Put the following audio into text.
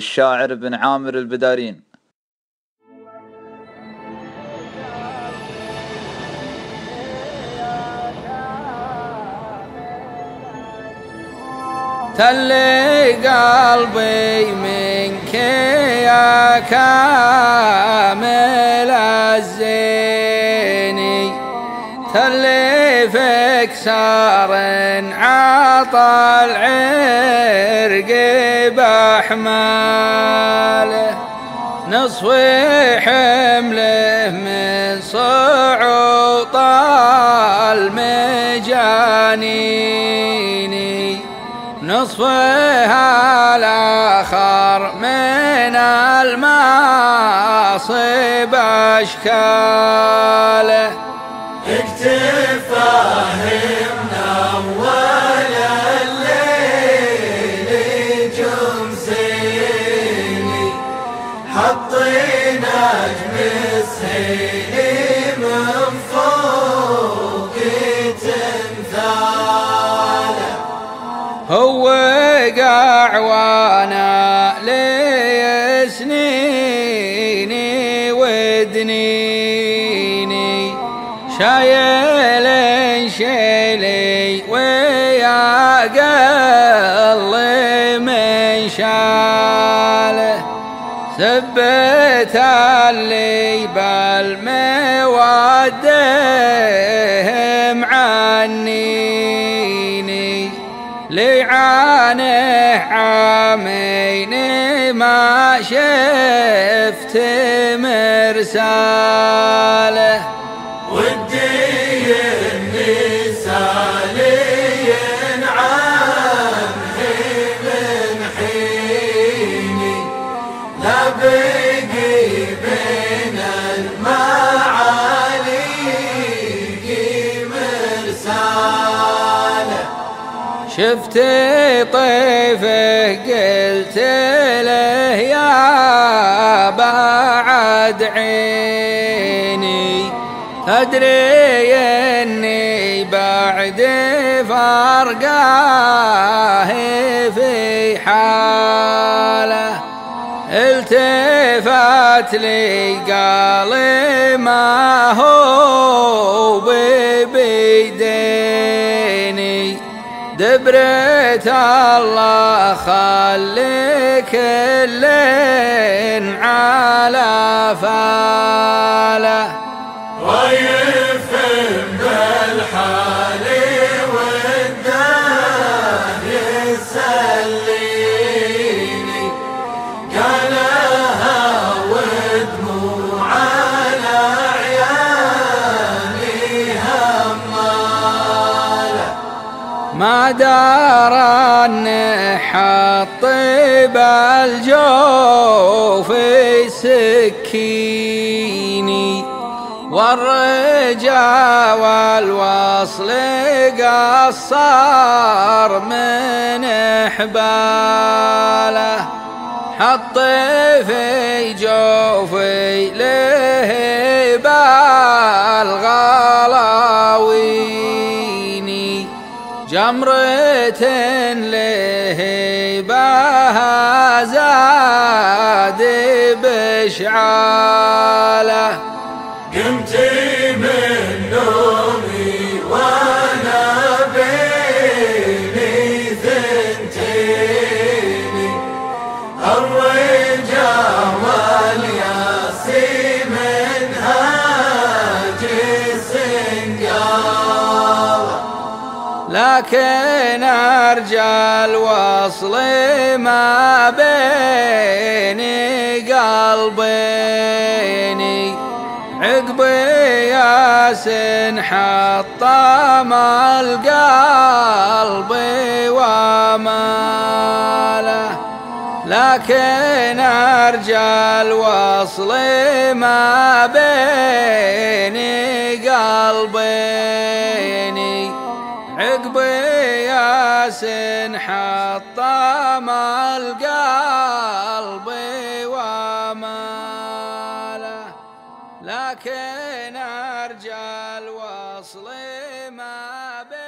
الشاعر بن عامر البدارين. تلي قلبي منك يا كامل الزيني، تلي فيك سار عطى العرق بأحماله، نصف حمله من صعوط المجانين، نصفها الآخر من المعاصب أشكاله. اكتب فاهمنا أول الليل جمسيني، حطينا نجم السيل من فوق تمثاله، هو وقع وانا لي سنيني ودنيني، شايل شيلي ويا قل من شاله، ثبت اللي بالموده معنيني، لعانه عامين ما شفت مرساله، ودي النسالي عنه من حيني، لا بقي بين المعالي مرساله، شفت طيفه قلت له يا بعد عيني، تدري اني بعد فرقاه في حاله، التفت لي قال ما هو بيديني، دبرة الله خليك اللين على فاله، ويفهم بالحال والدار يسليني، قالها ودموع على عيالي هماله، ما دار انه حط بالجوف سكيني، والرجا والوصل قصر من حباله، حط في جوفي له بالغلاويني، جمرة له بها زاد بشعاله، قمت من نومي وانا بيني ثنتين، الرجا والياسي من هاجس قال، لكن ارجى الوصل ما بيني قلبيني، عقب ياس حطم القلب وماله، لكن ارجى الوصل ما بيني قلبيني، عقب ياس حطم القلب وماله، لكن ارجى الوصل ما بين